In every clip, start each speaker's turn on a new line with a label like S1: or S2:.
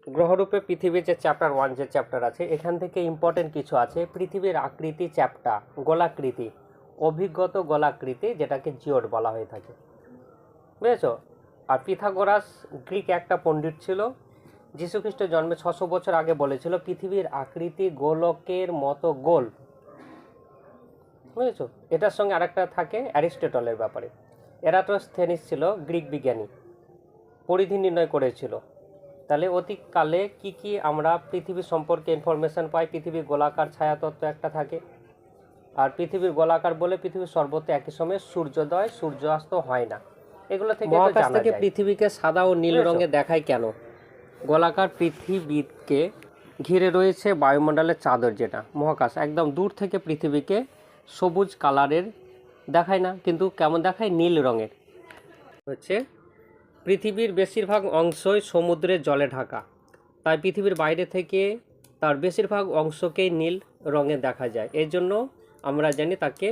S1: গ্রহরূপে পৃথিবীর যে চ্যাপ্টার 1 যে চ্যাপ্টার আছে, এখান থেকে ইম্পর্টেন্ট কিছু আছে। পৃথিবীর আকৃতি চ্যাপ্টা, গোলাকৃতি, অভিজ্ঞত গোলাকৃতি, যেটাকে জিওড বলা হয়ে থাকে, বুঝেছ? আর পিথাগোরাস গ্রিক একটা পণ্ডিত ছিল, যীশুখ্রিস্টের জন্মে 600 বছর আগে বলেছিল পৃথিবীর আকৃতি গোলকের মতো গোল, বুঝেছ? এটার সঙ্গে আরেকটা থাকে অ্যারিস্টটলের ব্যাপারে। এরাটোস্থেনিস ছিল গ্রিক বিজ্ঞানী, পরিধি নির্ণয় করেছিল। তাহলে অতীতকালে কি আমরা পৃথিবী সম্পর্কে ইনফরমেশন পাই? পৃথিবীর গোলাকার ছায়াতত্ত্ব একটা থাকে, আর পৃথিবীর গোলাকার বলে পৃথিবীর সর্বত্র একই সময়ে সূর্যোদয় সূর্যাস্ত হয় না। এগুলো থেকে মহাকাশ থেকে পৃথিবীকে সাদা ও নীল রঙে দেখায় কেন? গোলাকার পৃথিবীকে ঘিরে রয়েছে বায়ুমণ্ডলের চাদর, যেটা মহাকাশ। একদম দূর থেকে পৃথিবীকে সবুজ কালারের দেখায় না, কিন্তু কেমন দেখায়? নীল রঙের। হচ্ছে পৃথিবীর বেশিরভাগ অংশই সমুদ্রের জলে ঢাকা, তাই পৃথিবীর বাইরে থেকে তার বেশিরভাগ অংশকেই নীল রঙে দেখা যায়। এই জন্য আমরা জানি তাকে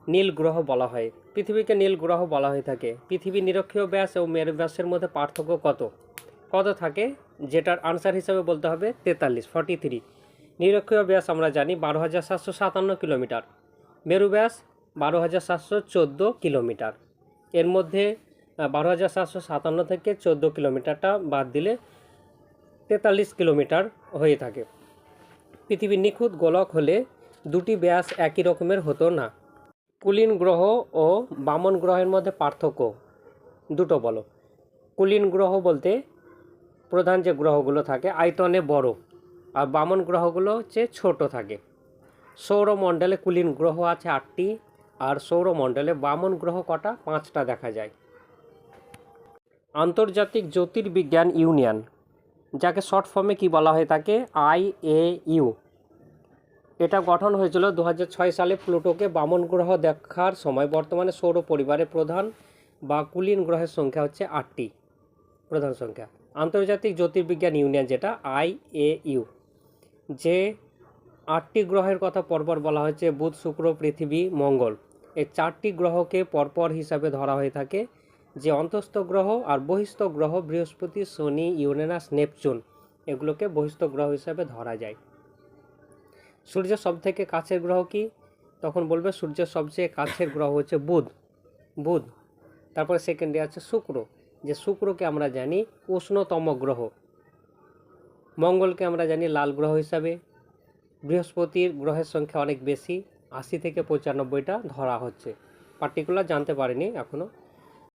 S1: নীল গ্রহ বলা হয়। পৃথিবীকে নীল গ্রহ বলা হয়ে থাকে। পৃথিবীর নিরক্ষীয় ব্যাস ও মেরু ব্যাসের মধ্যে পার্থক্য কত থাকে? যেটার আনসার হিসাবে বলতে হবে 43। নিরক্ষীয় ব্যাস আমরা জানি 12,757 কিলোমিটার, মেরু ব্যাস 12,714 কিলোমিটার। এর মধ্যে 12,757 থেকে 14 কিলোমিটারটা বাদ দিলে 43 কিলোমিটার হয়ে থাকে। পৃথিবীর নিখুঁত গোলক হলে দুটি ব্যাস একই রকমের হতো না। কুলীন গ্রহ ও বামন গ্রহের মধ্যে পার্থক্য দুটো বলো। কুলীন গ্রহ বলতে প্রধান যে গ্রহগুলো থাকে আয়তনে বড়, আর বামন গ্রহগুলো হচ্ছে ছোট থাকে। সৌরমণ্ডলে কুলীন গ্রহ আছে 8টি, আর সৌরমণ্ডলে বামন গ্রহ কটা? 5টা দেখা যায়। আন্তর্জাতিক জ্যোতির্বিজ্ঞান ইউনিয়ন, যাকে শর্ট ফর্মে কি বলা হয় থাকে? IAU। এটা গঠন হয়েছিল 2006 সালে প্লুটোকে বামন গ্রহ দেখার সময়। বর্তমানে সৌর পরিবারের প্রধান বা কুলীন গ্রহের সংখ্যা হচ্ছে 8টি, প্রধান সংখ্যা। আন্তর্জাতিক জ্যোতির্বিজ্ঞান ইউনিয়ন, যেটা IAU, যে 8টি গ্রহের কথা পরপর বলা হয়েছে, বুধ, শুক্র, পৃথিবী, মঙ্গল, এই 4টি গ্রহকে পরপর হিসাবে ধরা হয়ে থাকে। যে অন্তস্থ গ্রহ আর বহিস্থ গ্রহ বৃহস্পতি, শনি, ইউরেনাস, নেপচুন, এগুলোকে বহিস্থ গ্রহ হিসাবে ধরা যায়। সূর্যের সব থেকে কাছের গ্রহ কি? তখন বলবে সূর্যের সবচেয়ে কাছের গ্রহ হচ্ছে বুধ। তারপরে সেকেন্ডে আছে শুক্র, যে শুক্রকে আমরা জানি উষ্ণতম গ্রহ। মঙ্গলকে আমরা জানি লাল গ্রহ হিসাবে। বৃহস্পতির গ্রহের সংখ্যা অনেক বেশি, 80 থেকে 95টা ধরা হচ্ছে, পার্টিকুলার জানতে পারিনি এখনও।